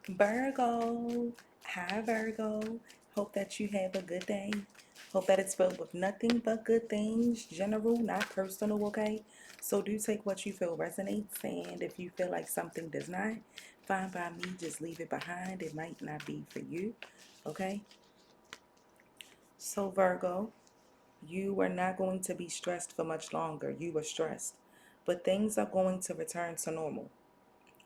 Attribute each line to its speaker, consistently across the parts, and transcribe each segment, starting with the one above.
Speaker 1: Virgo, hi Virgo. Hope that you have a good day. Hope that it's filled with nothing but good things, general, not personal, okay? So do take what you feel resonates, and if you feel like something does not, fine by me, just leave it behind. It might not be for you, okay? So, Virgo, you are not going to be stressed for much longer. You were stressed, but things are going to return to normal.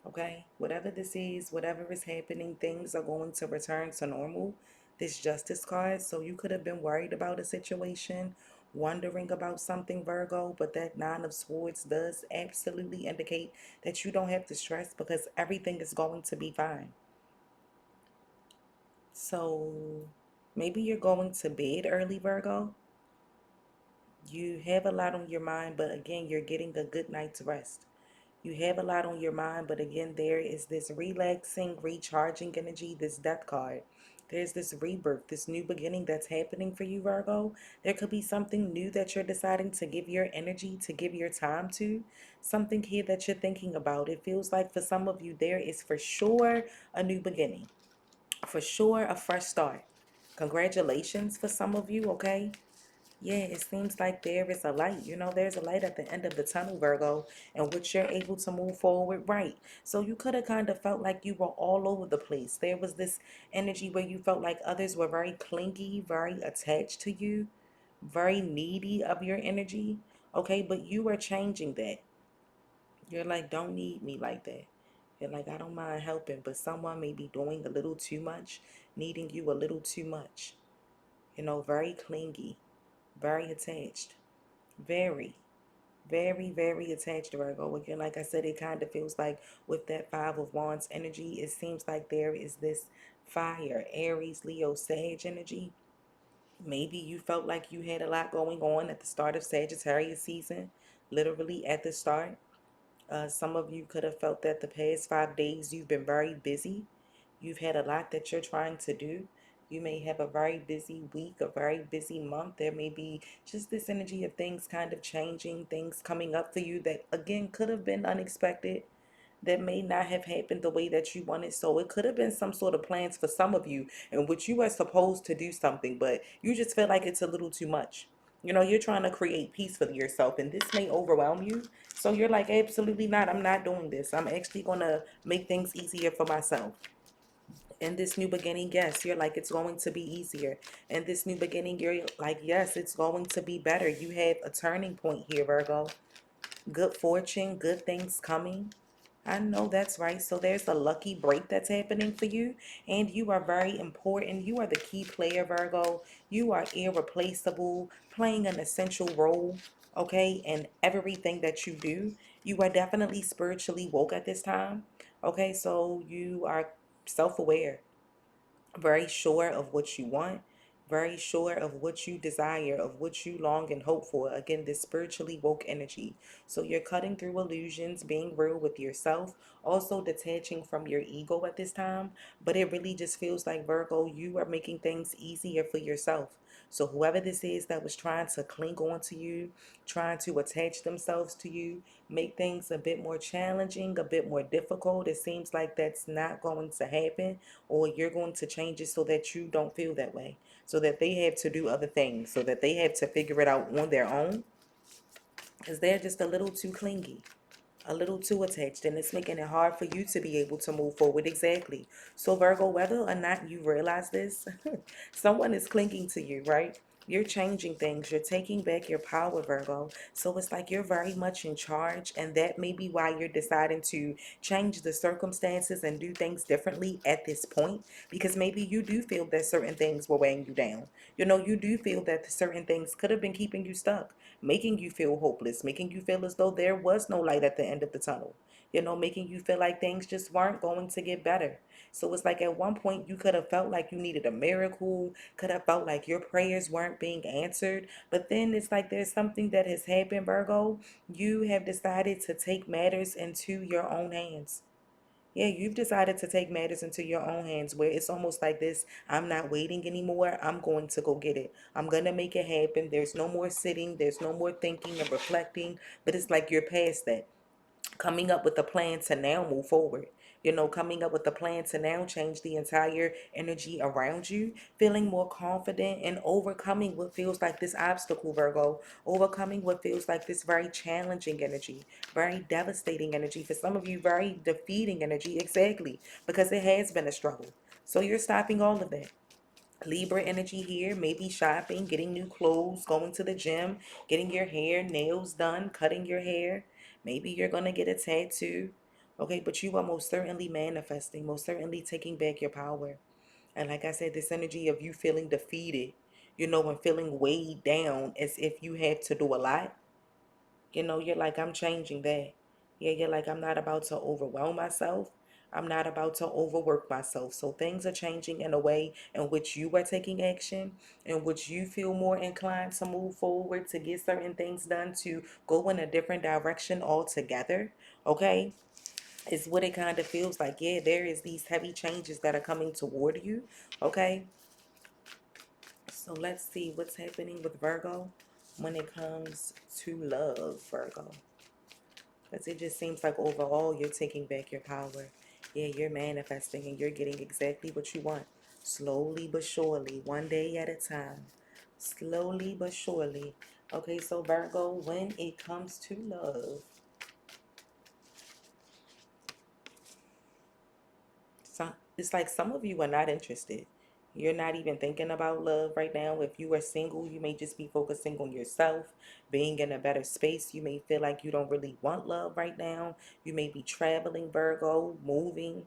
Speaker 1: Okay, whatever this is, whatever is happening, things are going to return to normal. This justice card, so you could have been worried about a situation, wondering about something, Virgo, but that nine of swords does absolutely indicate that you don't have to stress because everything is going to be fine. So maybe you're going to bed early, Virgo. You have a lot on your mind, but again, you're getting a good night's rest. You have a lot on your mind, but again, there is this relaxing, recharging energy, this death card. There's this rebirth, this new beginning that's happening for you, Virgo. There could be something new that you're deciding to give your energy, to give your time to. Something here that you're thinking about. It feels like for some of you, there is for sure a new beginning, for sure a fresh start. Congratulations for some of you, okay? Yeah, it seems like there is a light. There's a light at the end of the tunnel, Virgo, in which you're able to move forward right. So you could have kind of felt like you were all over the place. There was this energy where you felt like others were very clingy, very attached to you, very needy of your energy. Okay, but you are changing that. You're like, don't need me like that. You're like, I don't mind helping, but someone may be doing a little too much, needing you a little too much. Very clingy, very attached. Very, very, very attached, Virgo. Again, like I said, it kind of feels like with that Five of Wands energy, it seems like there is this fire, Aries, Leo, Sag energy. Maybe you felt like you had a lot going on at the start of Sagittarius season, literally at the start. Some of you could have felt that the past 5 days you've been very busy. You've had a lot that you're trying to do. You may have a very busy week, a very busy month. There may be just this energy of things kind of changing, things coming up for you that, again, could have been unexpected, that may not have happened the way that you wanted. So it could have been some sort of plans for some of you in which you were supposed to do something, but you just feel like it's a little too much. You're trying to create peace for yourself, and this may overwhelm you. So you're like, absolutely not. I'm not doing this. I'm actually going to make things easier for myself. In this new beginning, yes, you're like, it's going to be easier. In this new beginning, you're like, yes, it's going to be better. You have a turning point here, Virgo. Good fortune, good things coming. I know that's right. So there's a lucky break that's happening for you, and you are very important. You are the key player, Virgo. You are irreplaceable, playing an essential role, okay, in everything that you do. You are definitely spiritually woke at this time, okay? So you are self aware, very sure of what you want, very sure of what you desire, of what you long and hope for. Again, this spiritually woke energy. So you're cutting through illusions, being real with yourself, also detaching from your ego at this time. But it really just feels like, Virgo, you are making things easier for yourself. So whoever this is that was trying to cling on to you, trying to attach themselves to you, make things a bit more challenging, a bit more difficult, it seems like that's not going to happen, or you're going to change it so that you don't feel that way, so that they have to do other things, so that they have to figure it out on their own, because they're just a little too clingy, a little too attached, and it's making it hard for you to be able to move forward. Exactly. So, Virgo, whether or not you realize this, someone is clinging to you, right? You're changing things. You're taking back your power, Virgo. So it's like you're very much in charge, and that may be why you're deciding to change the circumstances and do things differently at this point, because maybe you do feel that certain things were weighing you down. You do feel that certain things could have been keeping you stuck, making you feel hopeless, making you feel as though there was no light at the end of the tunnel, making you feel like things just weren't going to get better. So it's like at one point you could have felt like you needed a miracle, could have felt like your prayers weren't being answered. But then it's like there's something that has happened, Virgo. You have decided to take matters into your own hands. Yeah, you've decided to take matters into your own hands, where it's almost like this: I'm not waiting anymore. I'm going to go get it. I'm going to make it happen. There's no more sitting, there's no more thinking and reflecting, but it's like you're past that, coming up with a plan to now move forward. coming up with a plan to now change the entire energy around you, feeling more confident and overcoming what feels like this obstacle, Virgo, overcoming what feels like this very challenging energy, very devastating energy. For some of you, very defeating energy, exactly, because it has been a struggle. So you're stopping all of that. Libra energy here, maybe shopping, getting new clothes, going to the gym, getting your hair, nails done, cutting your hair. Maybe you're going to get a tattoo. Okay, but you are most certainly manifesting, most certainly taking back your power. And like I said, this energy of you feeling defeated, and feeling weighed down as if you have to do a lot. You're like, I'm changing that. Yeah, you're like, I'm not about to overwhelm myself. I'm not about to overwork myself. So things are changing in a way in which you are taking action, in which you feel more inclined to move forward, to get certain things done, to go in a different direction altogether. Okay? Is what it kind of feels like. Yeah, there is these heavy changes that are coming toward you. Okay? So let's see what's happening with Virgo when it comes to love, Virgo. Because it just seems like overall you're taking back your power. Yeah, you're manifesting and you're getting exactly what you want. Slowly but surely, one day at a time. Slowly but surely. Okay, so Virgo, when it comes to love, it's like some of you are not interested. You're not even thinking about love right now. If you are single, you may just be focusing on yourself, being in a better space. You may feel like you don't really want love right now. You may be traveling, Virgo, moving.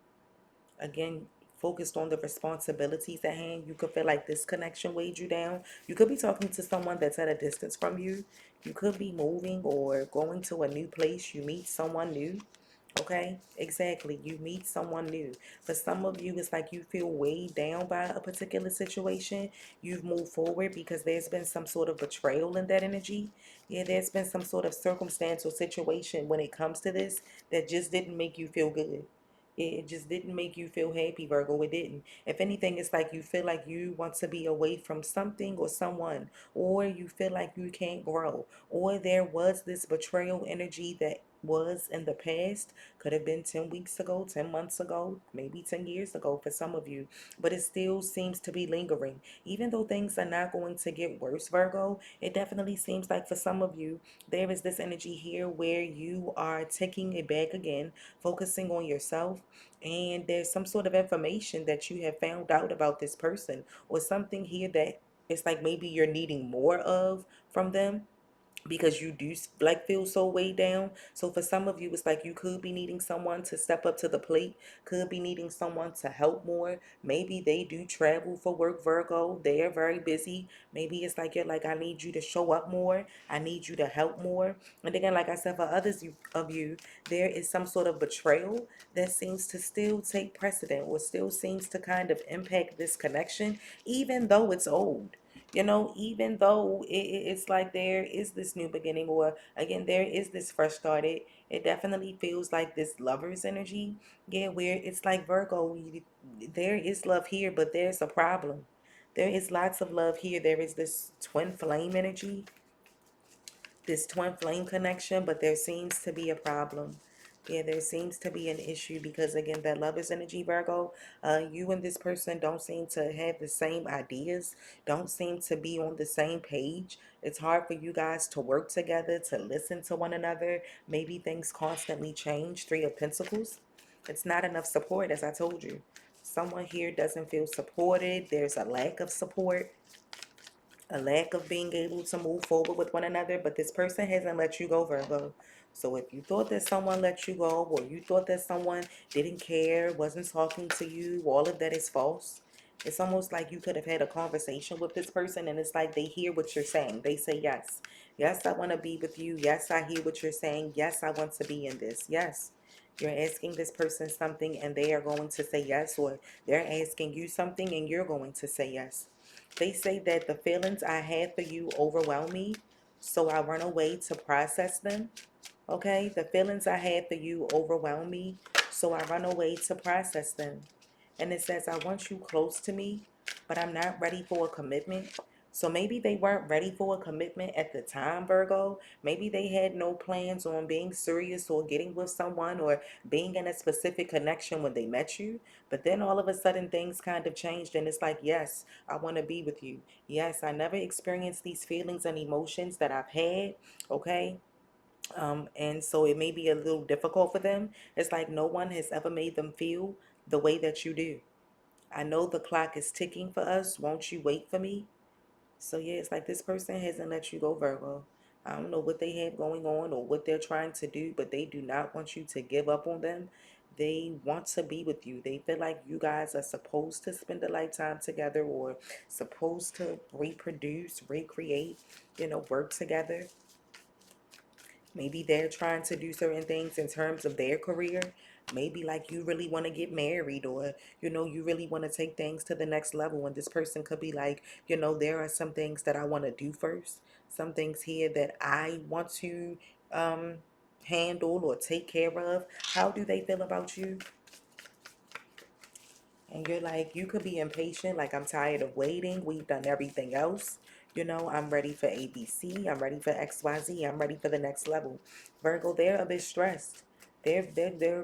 Speaker 1: Again, focused on the responsibilities at hand. You could feel like this connection weighed you down. You could be talking to someone that's at a distance from you. You could be moving or going to a new place. You meet someone new. Okay, exactly. You meet someone new. For some of you, it's like you feel weighed down by a particular situation. You've moved forward because there's been some sort of betrayal in that energy. Yeah, there's been some sort of circumstantial situation when it comes to this that just didn't make you feel good. It just didn't make you feel happy, Virgo. It didn't. If anything, it's like you feel like you want to be away from something or someone, or you feel like you can't grow, or there was this betrayal energy that was in the past. Could have been 10 weeks ago, 10 months ago, maybe 10 years ago for some of you, but it still seems to be lingering. Even though things are not going to get worse, Virgo, it definitely seems like for some of you, there is this energy here where you are taking it back again, focusing on yourself, and there's some sort of information that you have found out about this person, or something here that it's like maybe you're needing more of from them because you do like feel so weighed down. So for some of you, it's like you could be needing someone to step up to the plate, could be needing someone to help more. Maybe they do travel for work, Virgo. They are very busy. Maybe it's like you're like, I need you to show up more. I need you to help more. And again, like I said, for others of you, there is some sort of betrayal that seems to still take precedent or still seems to kind of impact this connection, even though it's old. Even though it's like there is this new beginning, or again, there is this fresh start, it definitely feels like this lover's energy. Yeah, where it's like Virgo, there is love here, but there's a problem. There is lots of love here. There is this twin flame energy, this twin flame connection, but there seems to be a problem. Yeah, there seems to be an issue because again, that lover's energy, Virgo, you and this person don't seem to have the same ideas, don't seem to be on the same page. It's hard for you guys to work together, to listen to one another. Maybe things constantly change. Three of Pentacles. It's not enough support, as I told you. Someone here doesn't feel supported. There's a lack of support, a lack of being able to move forward with one another, but this person hasn't let you go, Virgo. So if you thought that someone let you go, or you thought that someone didn't care, wasn't talking to you, all of that is false. It's almost like you could have had a conversation with this person and it's like they hear what you're saying. They say, yes. Yes, I want to be with you. Yes, I hear what you're saying. Yes, I want to be in this. Yes. You're asking this person something and they are going to say yes, or they're asking you something and you're going to say yes. They say that the feelings I had for you overwhelm me, so I run away to process them. Okay? The feelings I had for you overwhelm me, so I run away to process them. And it says, I want you close to me, but I'm not ready for a commitment. So maybe they weren't ready for a commitment at the time, Virgo. Maybe they had no plans on being serious or getting with someone or being in a specific connection when they met you. But then all of a sudden things kind of changed and it's like, yes, I want to be with you. Yes, I never experienced these feelings and emotions that I've had. Okay. And so it may be a little difficult for them. It's like no one has ever made them feel the way that you do. I know the clock is ticking for us. Won't you wait for me? So yeah, it's like this person hasn't let you go, Virgo. I don't know what they have going on or what they're trying to do, but they do not want you to give up on them. They want to be with you. They feel like you guys are supposed to spend a lifetime together or supposed to reproduce, recreate, work together. Maybe they're trying to do certain things in terms of their career. Maybe like you really want to get married or, you really want to take things to the next level. And this person could be like, there are some things that I want to do first. Some things here that I want to um, handle or take care of. How do they feel about you? And you're like, you could be impatient, like I'm tired of waiting. We've done everything else. I'm ready for ABC. I'm ready for XYZ. I'm ready for the next level. Virgo, they're a bit stressed. They're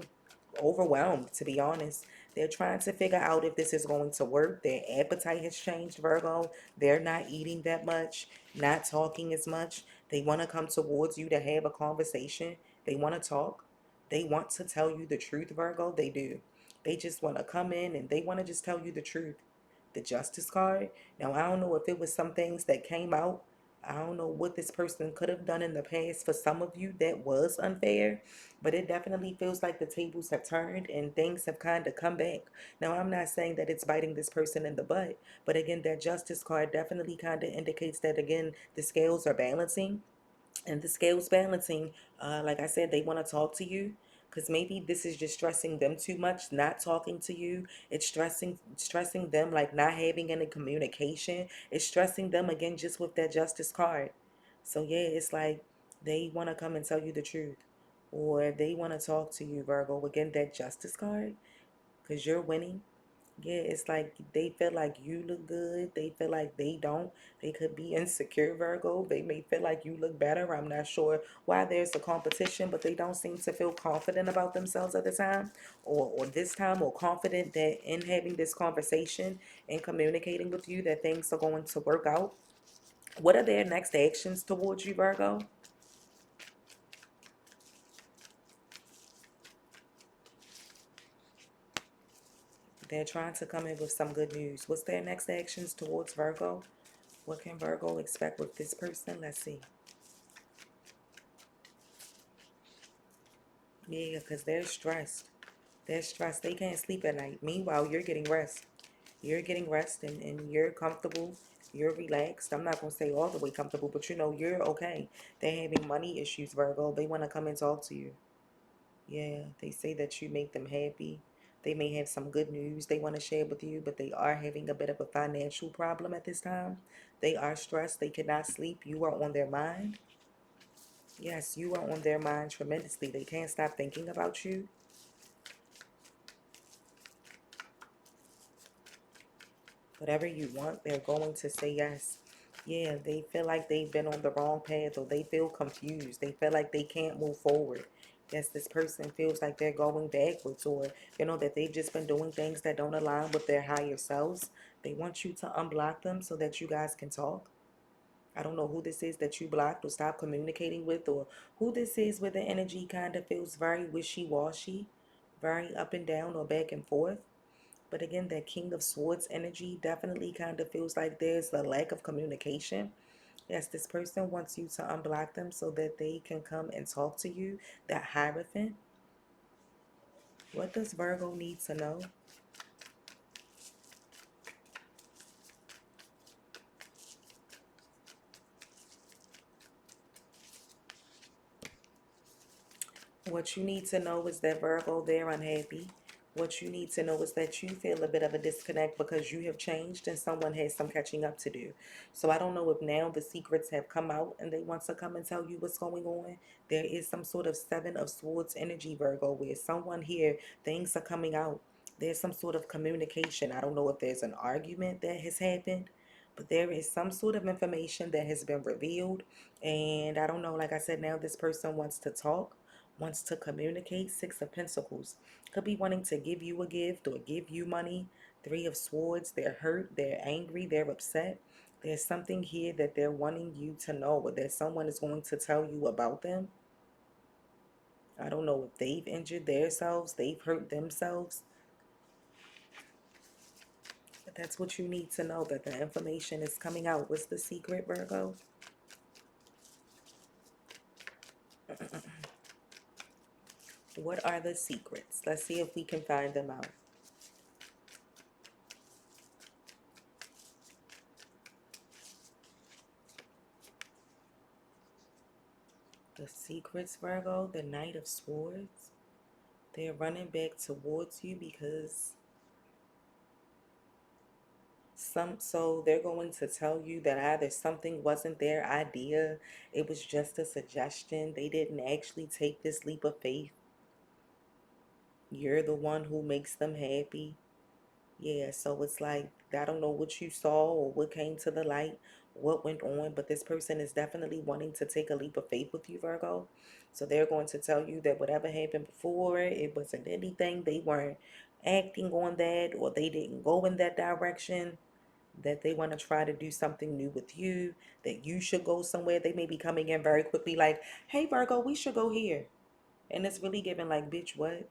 Speaker 1: overwhelmed, to be honest. They're trying to figure out if this is going to work. Their appetite has changed, Virgo. They're not eating that much, not talking as much. They want to come towards you to have a conversation. They want to talk. They want to tell you the truth, Virgo. They do. They just want to come in and they want to just tell you the truth. The justice card. Now, I don't know if it was some things that came out. I don't know what this person could have done in the past for some of you that was unfair, but it definitely feels like the tables have turned and things have kind of come back. Now, I'm not saying that it's biting this person in the butt, but again, that justice card definitely kind of indicates that, again, the scales are balancing and the scales balancing. Like I said, they want to talk to you because maybe this is just stressing them too much, not talking to you. It's stressing them, like not having any communication. It's stressing them again just with that justice card. So yeah, it's like they want to come and tell you the truth, or they want to talk to you, Virgo. Again, that justice card, because you're winning. Yeah, it's like they feel like you look good. They feel like they don't. They could be insecure, Virgo. They may feel like you look better. I'm not sure why there's a competition, but they don't seem to feel confident about themselves at the time or this time, or confident that in having this conversation and communicating with you that things are going to work out. What are their next actions towards you, Virgo? They're trying to come in with some good news. What's their next actions towards Virgo? What can Virgo expect with this person? Let's see. Yeah, because they're stressed. They're stressed. They can't sleep at night. Meanwhile, you're getting rest. You're getting rest and you're comfortable. You're relaxed. I'm not going to say all the way comfortable, but you're okay. They're having money issues, Virgo. They want to come and talk to you. Yeah, they say that you make them happy. They may have some good news they want to share with you, but they are having a bit of a financial problem at this time. They are stressed. They cannot sleep. You are on their mind. Yes, you are on their mind tremendously. They can't stop thinking about you. Whatever you want, they're going to say yes. Yeah, they feel like they've been on the wrong path or they feel confused. They feel like they can't move forward. Yes, this person feels like they're going backwards or, that they've just been doing things that don't align with their higher selves. They want you to unblock them so that you guys can talk. I don't know who this is that you blocked or stopped communicating with, or who this is where the energy kind of feels very wishy-washy, very up and down or back and forth. But again, that King of Swords energy definitely kind of feels like there's a lack of communication. Yes, this person wants you to unblock them so that they can come and talk to you. That Hierophant. What does Virgo need to know? What you need to know is that Virgo, they're unhappy. What you need to know is that you feel a bit of a disconnect because you have changed and someone has some catching up to do. So I don't know if now the secrets have come out and they want to come and tell you what's going on. There is some sort of Seven of Swords energy, Virgo, where someone here, things are coming out. There's some sort of communication. I don't know if there's an argument that has happened, But there is some sort of information that has been revealed. And I don't know, like I said, now this person wants to talk, wants to communicate. Six of Pentacles. Could be wanting to give you a gift or give you money. Three of Swords. They're hurt, they're angry, they're upset. There's something here that they're wanting you to know, or that someone is going to tell you about them. I don't know if they've injured themselves, they've hurt themselves. But that's what you need to know, that the information is coming out. What's the secret, Virgo? What are the secrets? Let's see if we can find them out. The secrets, Virgo, the Knight of Swords. They're running back towards you because so they're going to tell you that either something wasn't their idea, it was just a suggestion. They didn't actually take this leap of faith. You're the one who makes them happy. Yeah, so it's like, I don't know what you saw or what came to the light, what went on, but this person is definitely wanting to take a leap of faith with you, Virgo. So they're going to tell you that whatever happened before, it wasn't anything. They weren't acting on that, or they didn't go in that direction, that they want to try to do something new with you, that you should go somewhere. They may be coming in very quickly like, hey, Virgo, we should go here. And it's really giving like, bitch, what?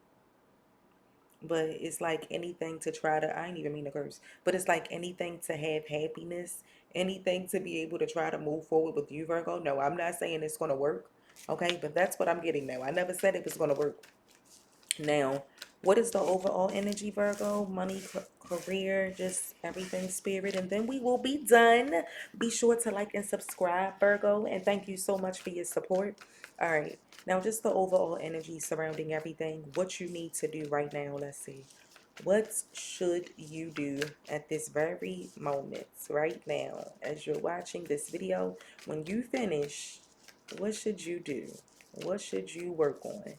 Speaker 1: But it's like anything to try to, I ain't even mean to curse, but it's like anything to have happiness, anything to be able to try to move forward with you, Virgo. No, I'm not saying it's going to work. Okay, but that's what I'm getting now. I never said it was going to work. Now, what is the overall energy, Virgo? Money, career, just everything, spirit. And then we will be done. Be sure to like and subscribe, Virgo. And thank you so much for your support. All right. Now, just the overall energy surrounding everything. What you need to do right now. Let's see. What should you do at this very moment, right now, as you're watching this video? When you finish, what should you do? What should you work on?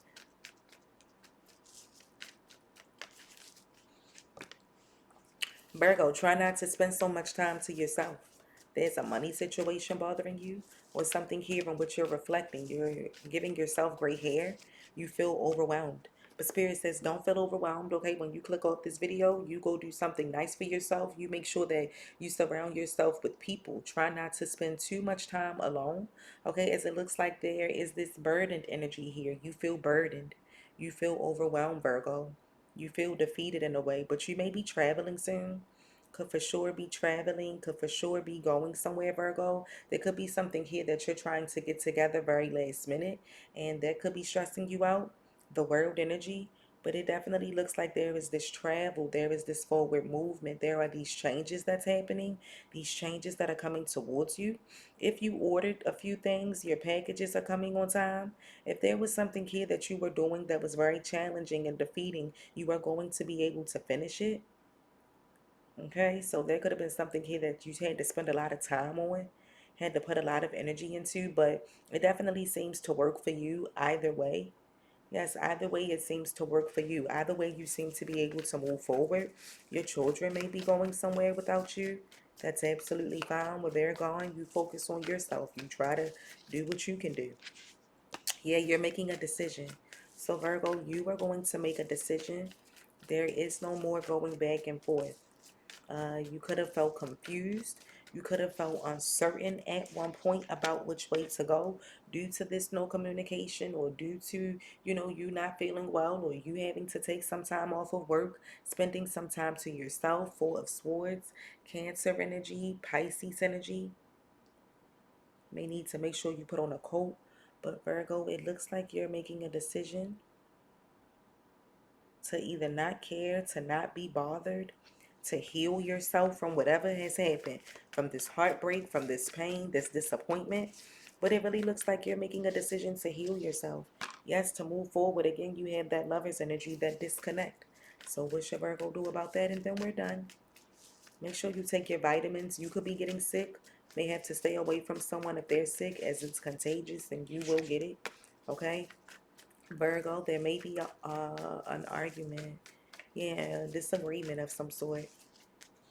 Speaker 1: Virgo, try not to spend so much time to yourself. There's a money situation bothering you, or something here in which you're reflecting. You're giving yourself gray hair. You feel overwhelmed. But Spirit says, don't feel overwhelmed, okay? When you click off this video, you go do something nice for yourself. You make sure that you surround yourself with people. Try not to spend too much time alone, okay? As it looks like there is this burdened energy here. You feel burdened. You feel overwhelmed, Virgo. You feel defeated in a way, but you may be traveling soon. Could for sure be traveling, could for sure be going somewhere, Virgo. There could be something here that you're trying to get together very last minute, and that could be stressing you out. The world energy. But it definitely looks like there is this travel, there is this forward movement, there are these changes that's happening, these changes that are coming towards you. If you ordered a few things, your packages are coming on time. If there was something here that you were doing that was very challenging and defeating, you are going to be able to finish it. Okay, so there could have been something here that you had to spend a lot of time on, had to put a lot of energy into, but it definitely seems to work for you either way. Yes, either way it seems to work for you. Either way you seem to be able to move forward. Your children may be going somewhere without you. That's absolutely fine. Where they're gone, you focus on yourself. You try to do what you can do. Yeah, you're making a decision. So Virgo, you are going to make a decision. There is no more going back and forth. You could have felt confused. You could have felt uncertain at one point about which way to go due to this no communication, or due to, you not feeling well, or you having to take some time off of work, spending some time to yourself. Four of Swords, Cancer energy, Pisces energy. May need to make sure you put on a coat. But Virgo, it looks like you're making a decision to either not care, to not be bothered, to heal yourself from whatever has happened, from this heartbreak, from this pain, this disappointment. But it really looks like you're making a decision to heal yourself. Yes, to move forward. Again, you have that lover's energy, that disconnect. So what should Virgo do about that? And then we're done. Make sure you take your vitamins. You could be getting sick. May have to stay away from someone if they're sick, as it's contagious and you will get it. Okay? Virgo, there may be an argument. Yeah, disagreement of some sort.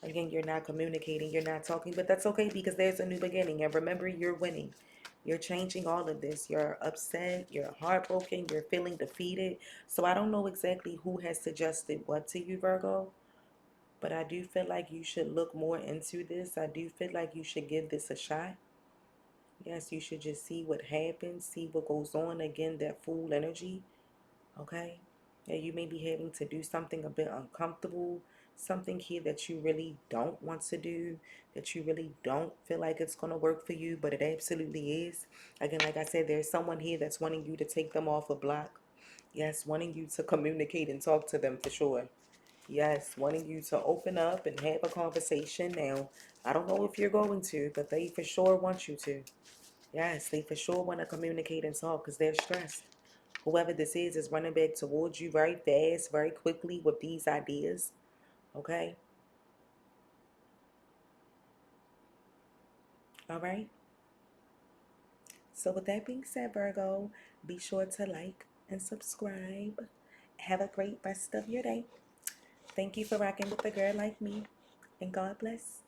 Speaker 1: Again, you're not communicating, you're not talking, but that's okay because there's a new beginning. And remember, you're winning. You're changing all of this. You're upset, you're heartbroken, you're feeling defeated. So I don't know exactly who has suggested what to you, Virgo, but I do feel like you should look more into this. I do feel like you should give this a shot. Yes, you should just see what happens, see what goes on. Again, that fool energy. Okay? Yeah, you may be having to do something a bit uncomfortable, something here that you really don't want to do, that you really don't feel like it's going to work for you, but it absolutely is. Again, like I said, there's someone here that's wanting you to take them off a block. Yes, wanting you to communicate and talk to them for sure. Yes, wanting you to open up and have a conversation. Now, I don't know if you're going to, but they for sure want you to. Yes, they for sure want to communicate and talk because they're stressed. Whoever this is running back towards you very fast, very quickly with these ideas. Okay? All right? So, with that being said, Virgo, be sure to like and subscribe. Have a great rest of your day. Thank you for rocking with a girl like me. And God bless.